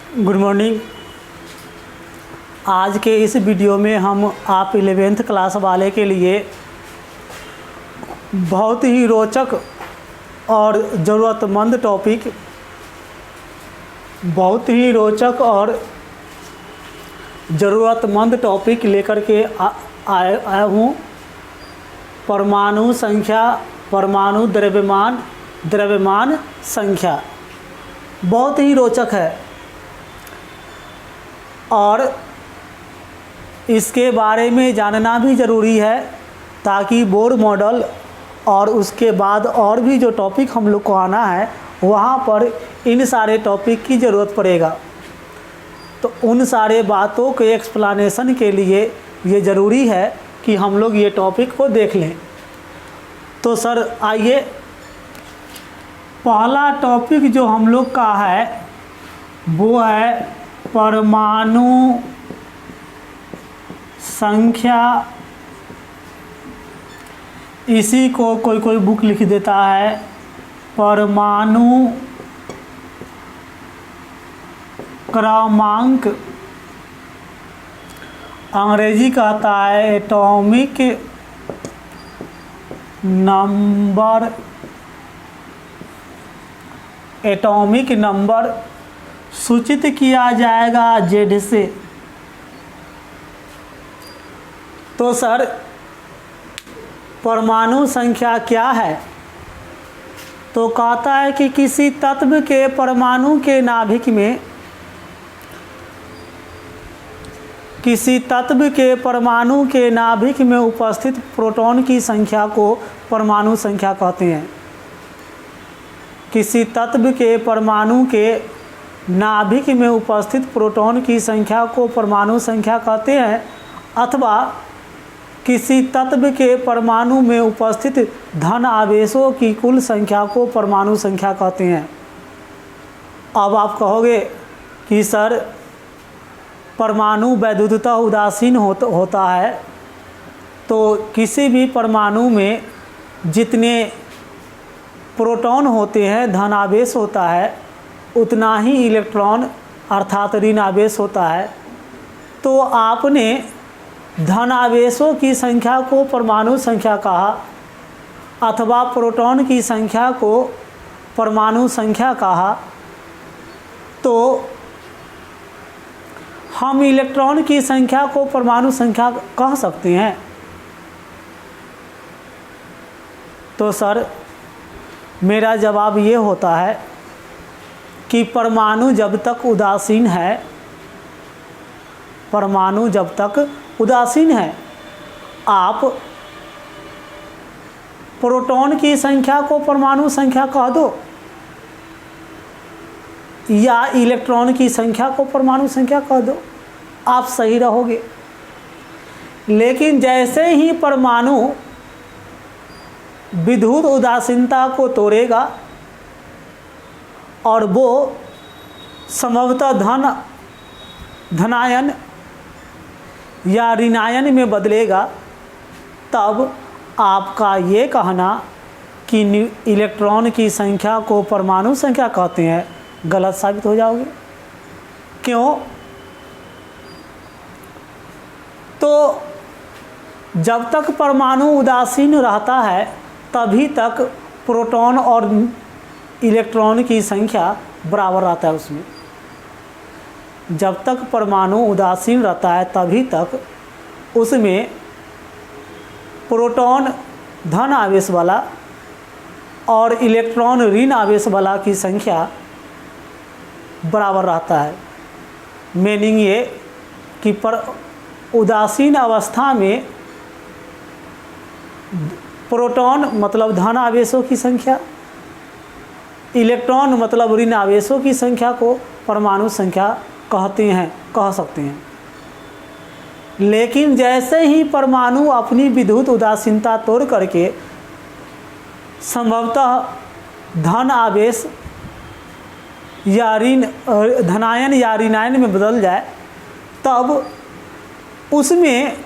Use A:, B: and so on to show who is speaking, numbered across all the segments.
A: Good morning. आज के इस वीडियो में हम आप 11th क्लास वाले के लिए बहुत ही रोचक और ज़रूरतमंद टॉपिक लेकर के आया हूँ। परमाणु संख्या, परमाणु द्रव्यमान संख्या बहुत ही रोचक है और इसके बारे में जानना भी ज़रूरी है ताकि बोर्ड मॉडल और उसके बाद और भी जो टॉपिक हम लोग को आना है वहाँ पर इन सारे टॉपिक की ज़रूरत पड़ेगा। तो उन सारे बातों के एक्सप्लेनेशन के लिए ये ज़रूरी है कि हम लोग ये टॉपिक को देख लें। तो सर आइए, पहला टॉपिक जो हम लोग का है वो है परमाणु संख्या। इसी को कोई बुक लिख देता है परमाणु क्रमांक, अंग्रेजी कहता है एटॉमिक नंबर सूचित किया जाएगा जेड से। तो सर परमाणु संख्या क्या है? तो कहता है कि किसी तत्व के परमाणु के नाभिक में उपस्थित प्रोटॉन की संख्या को परमाणु संख्या कहते हैं। किसी तत्व के परमाणु के नाभिक में उपस्थित प्रोटॉन की संख्या को परमाणु संख्या कहते हैं, अथवा किसी तत्व के परमाणु में उपस्थित धन आवेशों की कुल संख्या को परमाणु संख्या कहते हैं। अब आप कहोगे कि सर परमाणु वैद्युततः उदासीन होता है, तो किसी भी परमाणु में जितने प्रोटॉन होते हैं, धन आवेश होता है, उतना ही इलेक्ट्रॉन अर्थात ऋण आवेश होता है। तो आपने धन आवेशों की संख्या को परमाणु संख्या कहा अथवा प्रोटॉन की संख्या को परमाणु संख्या कहा, तो हम इलेक्ट्रॉन की संख्या को परमाणु संख्या कह सकते हैं। तो सर मेरा जवाब ये होता है कि परमाणु जब तक उदासीन है, आप प्रोटॉन की संख्या को परमाणु संख्या कह दो या इलेक्ट्रॉन की संख्या को परमाणु संख्या कह दो, आप सही रहोगे। लेकिन जैसे ही परमाणु विद्युत उदासीनता को तोड़ेगा और वो संभवतः धनायन या ऋणायन में बदलेगा, तब आपका ये कहना कि इलेक्ट्रॉन की संख्या को परमाणु संख्या कहते हैं गलत साबित हो जाओगे। क्यों? तो जब तक परमाणु उदासीन रहता है तभी तक प्रोटॉन और इलेक्ट्रॉन की संख्या बराबर रहता है उसमें। जब तक परमाणु उदासीन रहता है तभी तक उसमें प्रोटॉन धन आवेश वाला और इलेक्ट्रॉन ऋण आवेश वाला की संख्या बराबर रहता है। मीनिंग ये कि उदासीन अवस्था में प्रोटॉन मतलब धन आवेशों की संख्या, इलेक्ट्रॉन मतलब ऋण आवेशों की संख्या को परमाणु संख्या कह सकते हैं। लेकिन जैसे ही परमाणु अपनी विद्युत उदासीनता तोड़ करके संभवतः धन आवेश या धनायन या ऋणायन में बदल जाए, तब उसमें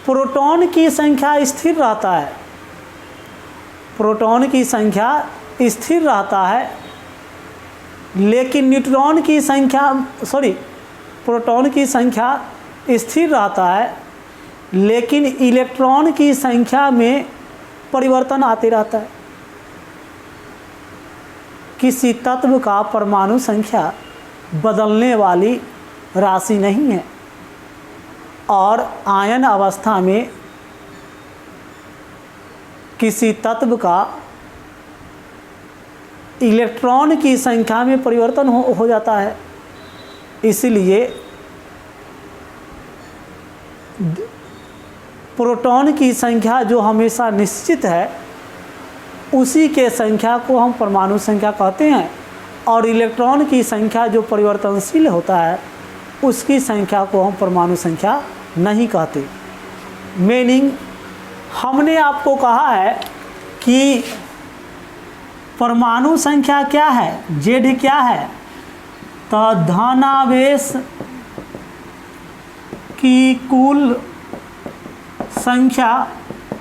A: प्रोटॉन की संख्या स्थिर रहता है। प्रोटॉन की संख्या स्थिर रहता है, लेकिन न्यूट्रॉन की संख्या प्रोटॉन की संख्या स्थिर रहता है, लेकिन इलेक्ट्रॉन की संख्या में परिवर्तन आते रहता है। किसी तत्व का परमाणु संख्या बदलने वाली राशि नहीं है और आयन अवस्था में किसी तत्व का इलेक्ट्रॉन की संख्या में परिवर्तन हो जाता है। इसलिए प्रोटॉन की संख्या जो हमेशा निश्चित है उसी के संख्या को हम परमाणु संख्या कहते हैं, और इलेक्ट्रॉन की संख्या जो परिवर्तनशील होता है उसकी संख्या को हम परमाणु संख्या नहीं कहते। मीनिंग, हमने आपको कहा है कि परमाणु संख्या क्या है, जेड क्या है, तो धनावेश की कुल संख्या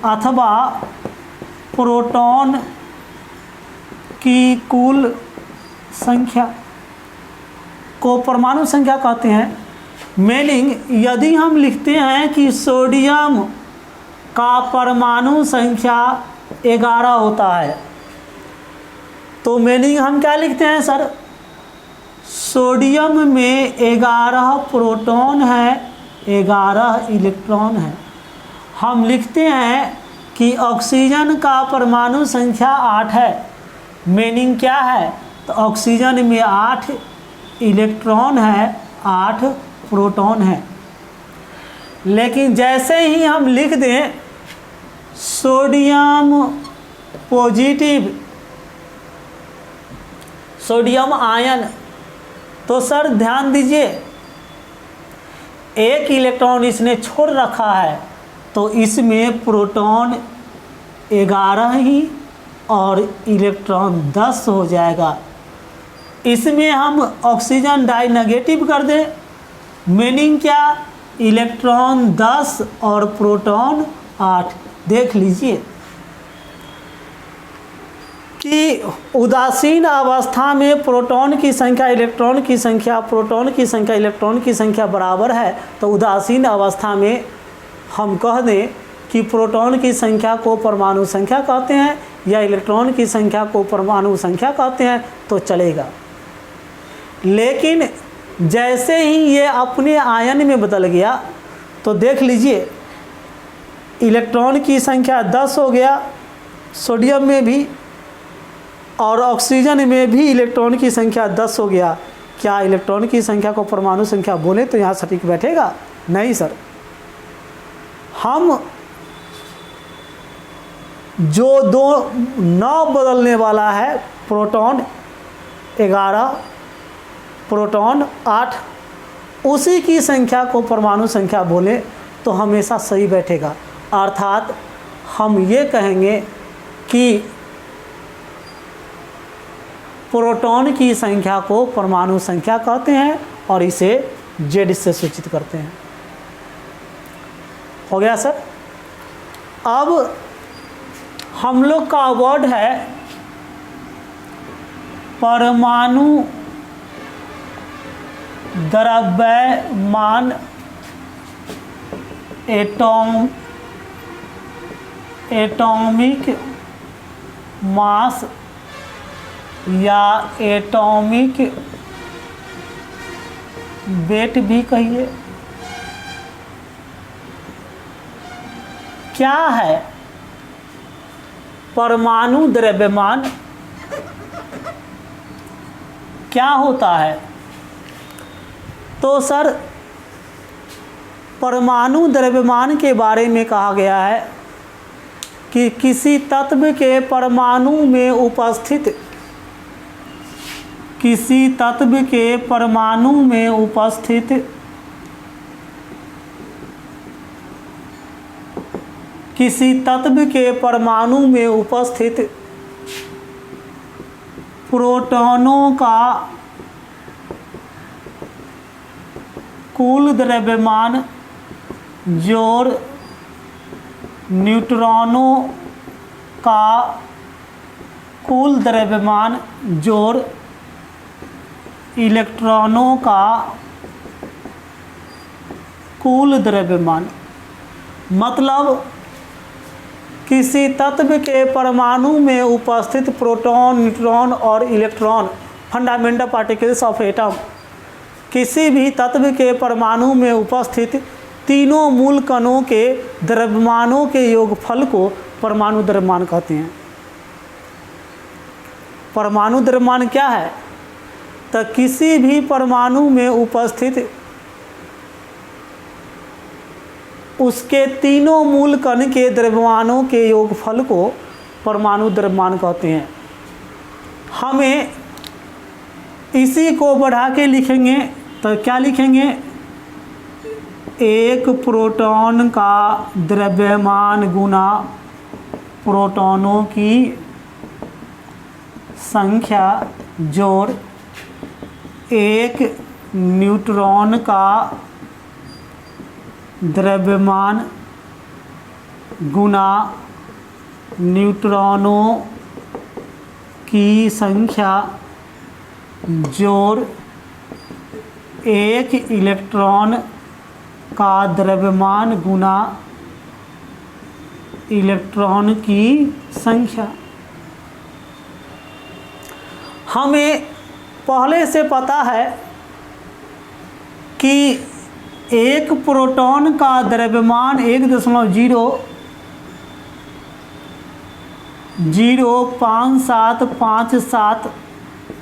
A: अथवा प्रोटॉन की कुल संख्या को परमाणु संख्या कहते हैं। मीनिंग, यदि हम लिखते हैं कि सोडियम का परमाणु संख्या 11 होता है, तो मीनिंग हम क्या लिखते हैं सर, सोडियम में 11 प्रोटॉन है, 11 इलेक्ट्रॉन है। हम लिखते हैं कि ऑक्सीजन का परमाणु संख्या 8 है। मीनिंग क्या है, तो ऑक्सीजन में 8 इलेक्ट्रॉन है, 8 प्रोटॉन है। लेकिन जैसे ही हम लिख दें सोडियम पॉजिटिव, सोडियम आयन, तो सर ध्यान दीजिए एक इलेक्ट्रॉन इसने छोड़ रखा है, तो इसमें प्रोटॉन 11 ही और इलेक्ट्रॉन 10 हो जाएगा। इसमें हम ऑक्सीजन डाई नेगेटिव कर दें, मीनिंग क्या, इलेक्ट्रॉन 10 और प्रोटॉन 8। देख लीजिए कि उदासीन अवस्था में प्रोटॉन की संख्या इलेक्ट्रॉन की संख्या, प्रोटॉन की संख्या इलेक्ट्रॉन की संख्या बराबर है, तो उदासीन अवस्था में हम कह दें कि प्रोटॉन की संख्या को परमाणु संख्या कहते हैं या इलेक्ट्रॉन की संख्या को परमाणु संख्या कहते हैं तो चलेगा। लेकिन जैसे ही ये अपने आयन में बदल गया तो देख लीजिए इलेक्ट्रॉन की संख्या 10 हो गया, सोडियम में भी और ऑक्सीजन में भी इलेक्ट्रॉन की संख्या 10 हो गया। क्या इलेक्ट्रॉन की संख्या को परमाणु संख्या बोले तो यहाँ सटीक बैठेगा? नहीं सर। हम जो 9 बदलने वाला है, प्रोटॉन 11 प्रोटॉन 8, उसी की संख्या को परमाणु संख्या बोले तो हमेशा सही बैठेगा। अर्थात हम ये कहेंगे कि प्रोटॉन की संख्या को परमाणु संख्या कहते हैं और इसे जेड से सूचित करते हैं। हो गया सर। अब हम लोग का वर्ड है परमाणु द्रव्यमान, एटॉमिक मास या एटॉमिक वेट भी कहिए। क्या है परमाणु द्रव्यमान? क्या होता है? तो सर परमाणु द्रव्यमान के बारे में कहा गया है कि किसी तत्व के परमाणु में उपस्थित, किसी तत्व के परमाणु में उपस्थित किसी तत्व के परमाणु में उपस्थित प्रोटॉनों का कुल द्रव्यमान जोड़ न्यूट्रॉनों का कुल द्रव्यमान जोड़ इलेक्ट्रॉनों का कुल द्रव्यमान, मतलब किसी तत्व के परमाणु में उपस्थित प्रोटॉन, न्यूट्रॉन और electron, fundamental particles of atom, किसी भी तत्व के परमाणु में उपस्थित तीनों मूल कणों के द्रव्यमानों के योगफल को परमाणु द्रव्यमान कहते हैं। परमाणु द्रव्यमान क्या है? तो किसी भी परमाणु में उपस्थित उसके तीनों मूल कण के द्रव्यमानों के योगफल को परमाणु द्रव्यमान कहते हैं। हमें इसी को बढ़ा के लिखेंगे तो क्या लिखेंगे? एक प्रोटॉन का द्रव्यमान गुना प्रोटॉनों की संख्या जोड़ एक न्यूट्रॉन का द्रव्यमान गुना न्यूट्रॉनों की संख्या जोड़ एक इलेक्ट्रॉन का द्रव्यमान गुना इलेक्ट्रॉन की संख्या। हमें पहले से पता है कि एक प्रोटॉन का द्रव्यमान 1.00557,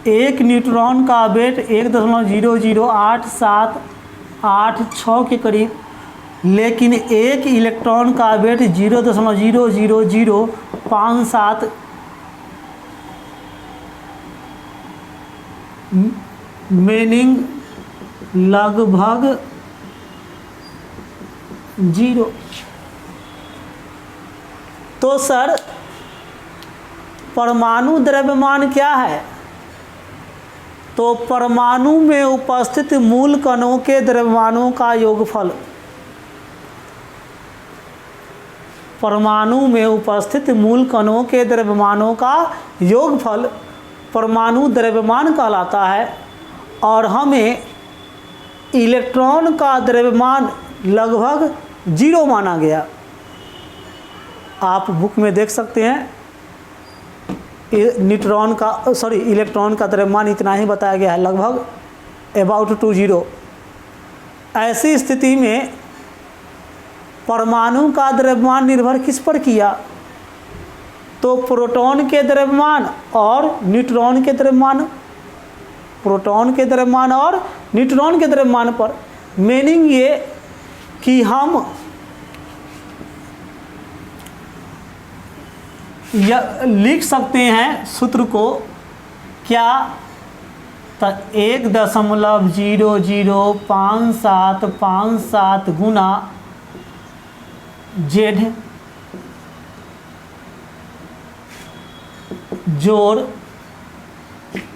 A: एक न्यूट्रॉन का वेट 1.00886 के करीब, लेकिन एक इलेक्ट्रॉन का वेट 0.00057 मीनिंग लगभग 0। तो सर परमाणु द्रव्यमान क्या है? तो परमाणु में उपस्थित मूल कणों के द्रव्यमानों का योगफल। परमाणु में उपस्थित मूल कणों के द्रव्यमानों का योगफल परमाणु द्रव्यमान कहलाता है। और हमें इलेक्ट्रॉन का द्रव्यमान लगभग 0 माना गया। आप बुक में देख सकते हैं इलेक्ट्रॉन का द्रव्यमान इतना ही बताया गया है, लगभग अबाउट 20। ऐसी स्थिति में परमाणु का द्रव्यमान निर्भर किस पर किया? तो प्रोटॉन के द्रव्यमान और न्यूट्रॉन के द्रव्यमान, प्रोटॉन के द्रव्यमान और न्यूट्रॉन के द्रव्यमान पर। मीनिंग ये कि हम लिख सकते हैं सूत्र को क्या? तो 1.005757 गुना जेड जोड़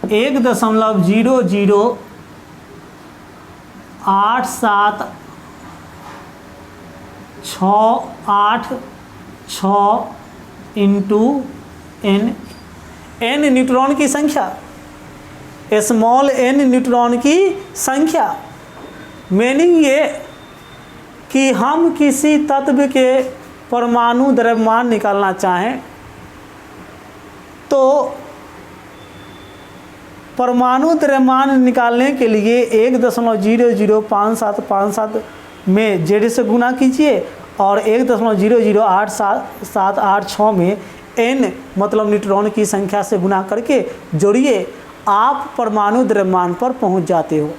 A: 1.00886 इंटू n। n न्यूट्रॉन की संख्या, स्मॉल n न्यूट्रॉन की संख्या। मीनिंग ये कि हम किसी तत्व के परमाणु द्रव्यमान निकालना चाहें तो परमाणु द्रव्यमान निकालने के लिए 1.005757 में जेड से गुना कीजिए और 1.008786 में n मतलब न्यूट्रॉन की संख्या से गुना करके जोड़िए, आप परमाणु द्रव्यमान पर पहुंच जाते हो।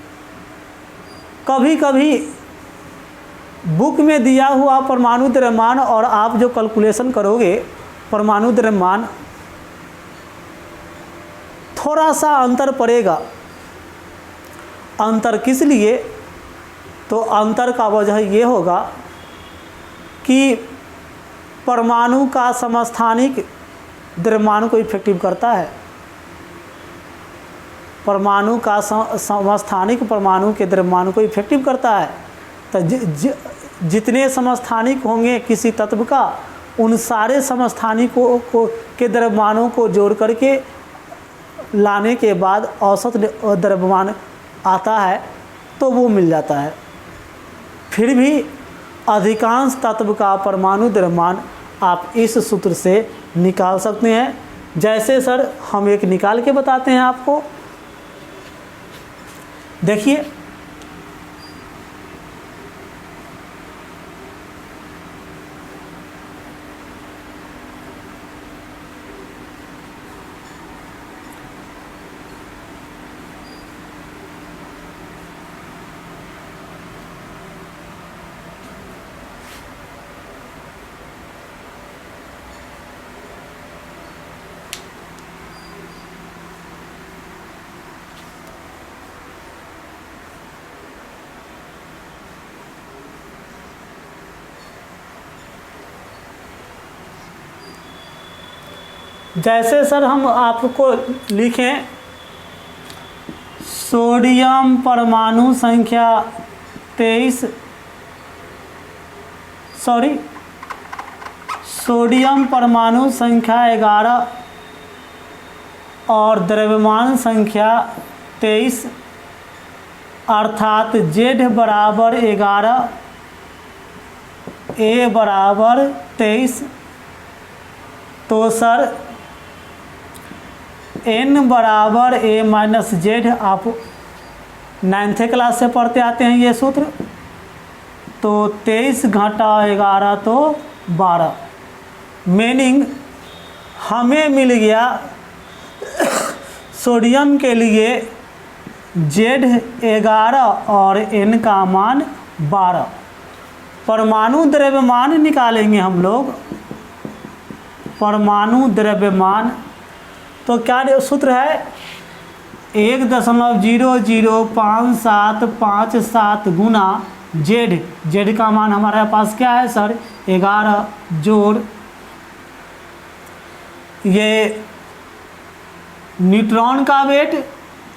A: कभी कभी बुक में दिया हुआ परमाणु द्रव्यमान और आप जो कैलकुलेशन करोगे परमाणु द्रव्यमान, थोड़ा सा अंतर पड़ेगा। अंतर किस लिए? तो अंतर का वजह ये होगा कि परमाणु का समस्थानिक द्रव्यमान को इफेक्टिव करता है। परमाणु का समस्थानिक परमाणु के द्रव्यमान को इफेक्टिव करता है। तो जितने समस्थानिक होंगे किसी तत्व का, उन सारे समस्थानिकों के द्रव्यमानों को जोड़ करके लाने के बाद औसत द्रव्यमान आता है तो वो मिल जाता है। फिर भी अधिकांश तत्व का परमाणु द्रव्यमान आप इस सूत्र से निकाल सकते हैं। जैसे सर हम एक निकाल के बताते हैं आपको। देखिए, जैसे सर हम आपको लिखें सोडियम परमाणु संख्या 23, सोडियम परमाणु संख्या 11 और द्रव्यमान संख्या 23, अर्थात Z बराबर 11, A बराबर 23, तो सर n बराबर a माइनस जेड, आप 9th क्लास से पढ़ते आते हैं ये सूत्र। तो 23 घटा 11 तो 12, मीनिंग हमें मिल गया सोडियम के लिए Z 11 और n का मान 12। परमाणु द्रव्यमान निकालेंगे हम लोग, परमाणु द्रव्यमान। तो क्या सूत्र है, 1.005757 गुना जेड का मान हमारे पास क्या है सर 11 जोड़ ये न्यूट्रॉन का वेट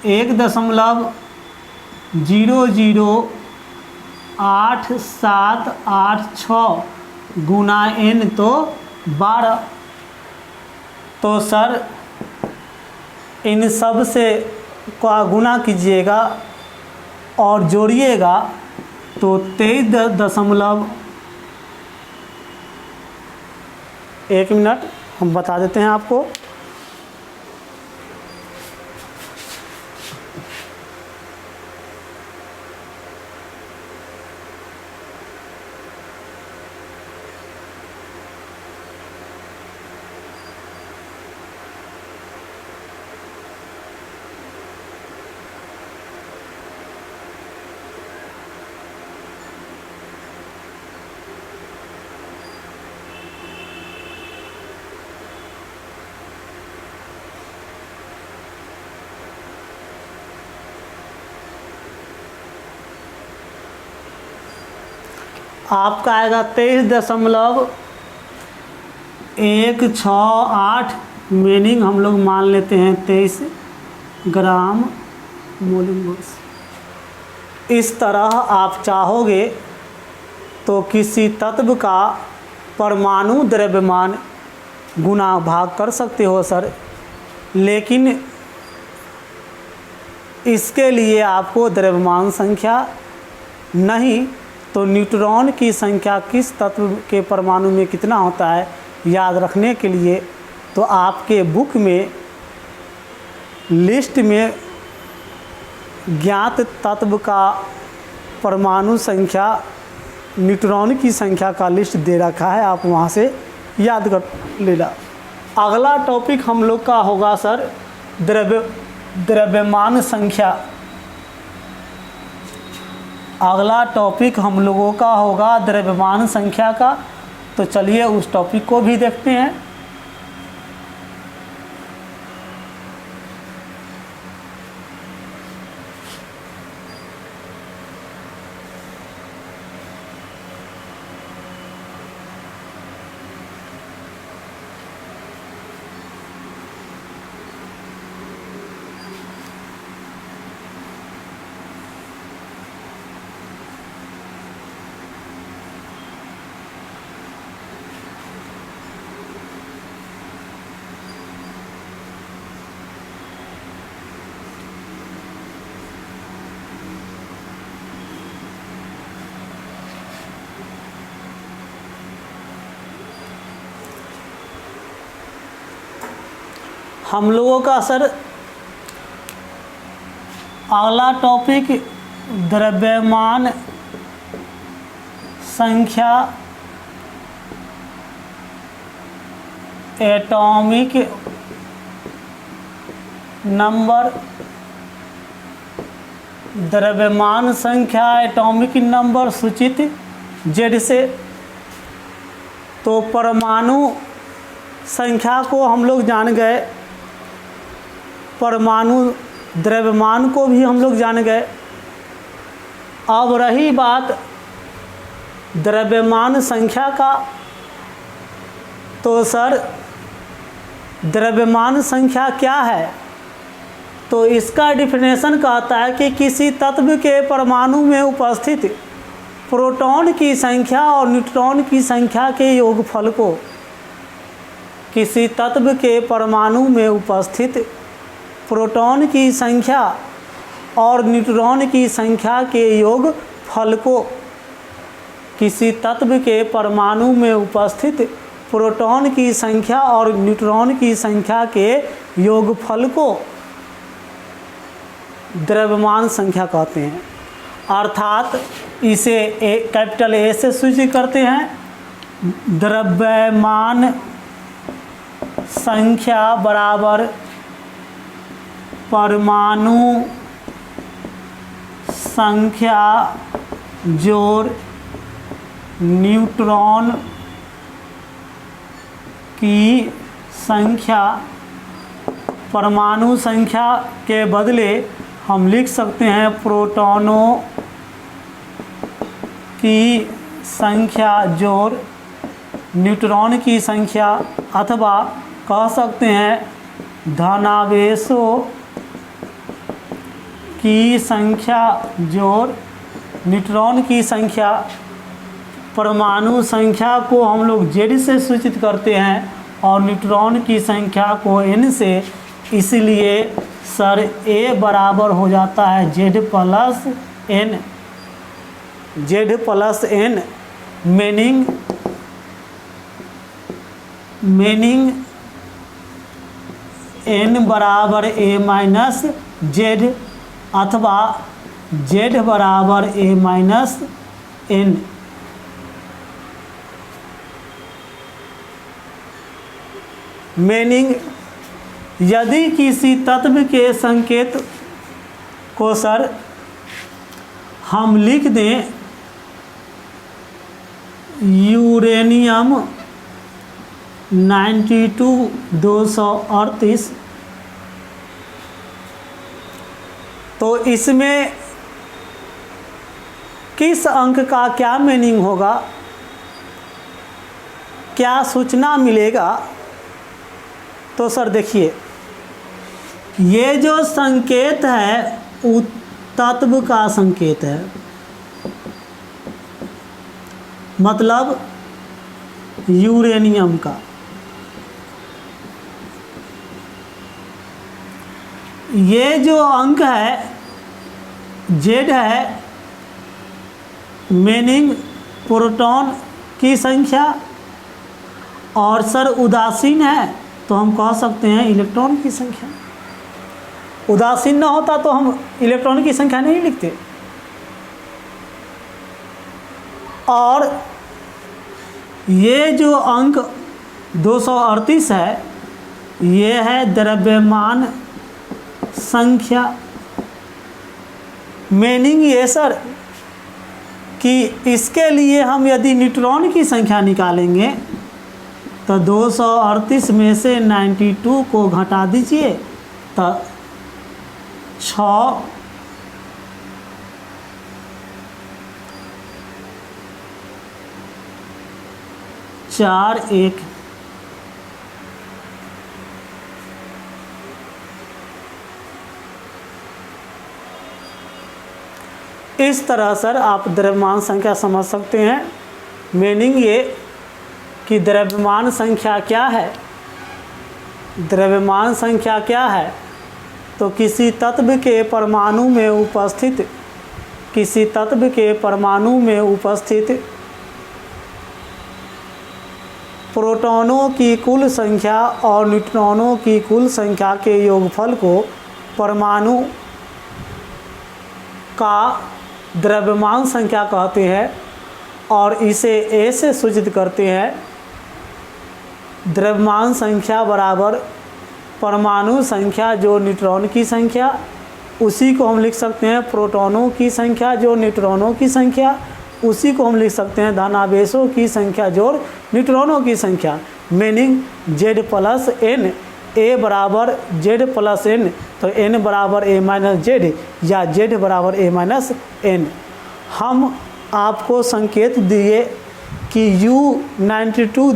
A: 1.08786 गुना n तो 12। तो सर इन सब से का गुना कीजिएगा और जोड़िएगा तो 23.1 मिनट हम बता देते हैं आपको। आपका आएगा 23.168, मीनिंग हम लोग मान लेते हैं 23 ग्राम मोलिकुलस। इस तरह आप चाहोगे तो किसी तत्व का परमाणु द्रव्यमान गुना भाग कर सकते हो सर, लेकिन इसके लिए आपको द्रव्यमान संख्या नहीं तो न्यूट्रॉन की संख्या किस तत्व के परमाणु में कितना होता है याद रखने के लिए तो आपके बुक में लिस्ट में ज्ञात तत्व का परमाणु संख्या न्यूट्रॉन की संख्या का लिस्ट दे रखा है, आप वहाँ से याद कर लेना। अगला टॉपिक हम लोग का होगा सर द्रव्यमान संख्या। अगला टॉपिक हम लोगों का होगा द्रव्यमान संख्या का, तो चलिए उस टॉपिक को भी देखते हैं। हम लोगों का सर अगला टॉपिक द्रव्यमान संख्या एटॉमिक नंबर, द्रव्यमान संख्या एटॉमिक नंबर सूचित जेड से। तो परमाणु संख्या को हम लोग जान गए, परमाणु द्रव्यमान को भी हम लोग जान गए। अब रही बात द्रव्यमान संख्या का, तो सर द्रव्यमान संख्या क्या है? तो इसका डिफिनेशन कहता है कि किसी तत्व के परमाणु में उपस्थित प्रोटॉन की संख्या और न्यूट्रॉन की संख्या के योगफल को, किसी तत्व के परमाणु में उपस्थित प्रोटॉन की संख्या और न्यूट्रॉन की संख्या के योगफल को, किसी तत्व के परमाणु में उपस्थित प्रोटॉन की संख्या और न्यूट्रॉन की संख्या के योगफल को द्रव्यमान संख्या कहते हैं। अर्थात इसे कैपिटल ए से सूचित करते हैं। द्रव्यमान संख्या बराबर परमाणु संख्या जोड़ न्यूट्रॉन की संख्या। परमाणु संख्या के बदले हम लिख सकते हैं प्रोटॉनों की संख्या जोड़ न्यूट्रॉन की संख्या, अथवा कह सकते हैं धनावेशों की संख्या जोड़ न्यूट्रॉन की संख्या। परमाणु संख्या को हम लोग जेड से सूचित करते हैं और न्यूट्रॉन की संख्या को एन से, इसलिए सर ए बराबर हो जाता है Z plus N. Z plus N meaning N बराबर ए माइनस जेड, अथवा जेड बराबर ए माइनस एन। मीनिंग यदि किसी तत्व के संकेत को सर हम लिख दें यूरेनियम 92-238, तो इसमें किस अंक का क्या मीनिंग होगा, क्या सूचना मिलेगा? तो सर देखिए, ये जो संकेत है वो तत्व का संकेत है, मतलब यूरेनियम का। ये जो अंक है जेड है, मीनिंग प्रोटॉन की संख्या, और सर उदासीन है तो हम कह सकते हैं इलेक्ट्रॉन की संख्या। उदासीन ना होता तो हम इलेक्ट्रॉन की संख्या नहीं लिखते। और ये जो अंक 238 है, ये है द्रव्यमान संख्या। मीनिंग ये सर कि इसके लिए हम यदि न्यूट्रॉन की संख्या निकालेंगे तो 238 में से 92 को घटा दीजिए तो 6 4 1। इस तरह सर आप द्रव्यमान संख्या समझ सकते हैं। मीनिंग ये कि द्रव्यमान संख्या क्या है। द्रव्यमान संख्या क्या है? तो किसी तत्व के परमाणु में उपस्थित, किसी तत्व के परमाणु में उपस्थित प्रोटॉनों की कुल संख्या और न्यूट्रॉनों की कुल संख्या के योगफल को परमाणु का द्रव्यमान संख्या कहते हैं और इसे ए से सूचित करते हैं। द्रव्यमान संख्या बराबर परमाणु संख्या जो न्यूट्रॉन की संख्या, उसी को हम लिख सकते हैं प्रोटॉनों की संख्या जो न्यूट्रॉनों की संख्या, उसी को हम लिख सकते हैं धनावेशों की संख्या जोड़ न्यूट्रॉनों की संख्या। Meaning Z plus N, A बराबर Z प्लस N, तो N बराबर A माइनस Z या Z बराबर A माइनस N। हम आपको संकेत दिए कि U92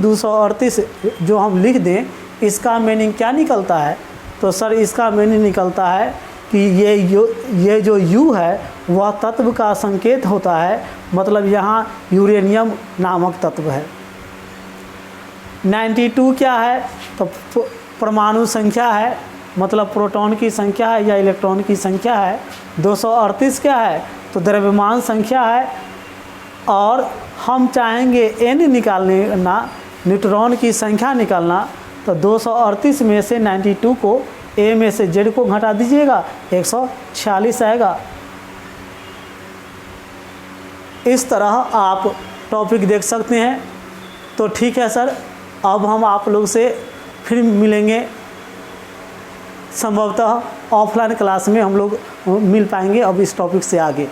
A: जो हम लिख दें, इसका मीनिंग क्या निकलता है? तो सर इसका मीनिंग निकलता है कि ये जो U है वह तत्व का संकेत होता है, मतलब यहाँ यूरेनियम नामक तत्व है। 92 क्या है? तो परमाणु संख्या है, मतलब प्रोटॉन की संख्या है या इलेक्ट्रॉन की संख्या है। 238 क्या है? तो द्रव्यमान संख्या है। और हम चाहेंगे N निकालना, न्यूट्रॉन की संख्या निकालना, तो 238 में से 92 को A में से Z को घटा दीजिएगा, 146 आएगा। इस तरह आप टॉपिक देख सकते हैं। तो ठीक है सर, अब हम आप लोग से फिर मिलेंगे, संभवतः ऑफलाइन क्लास में हम लोग मिल पाएंगे अब इस टॉपिक से आगे।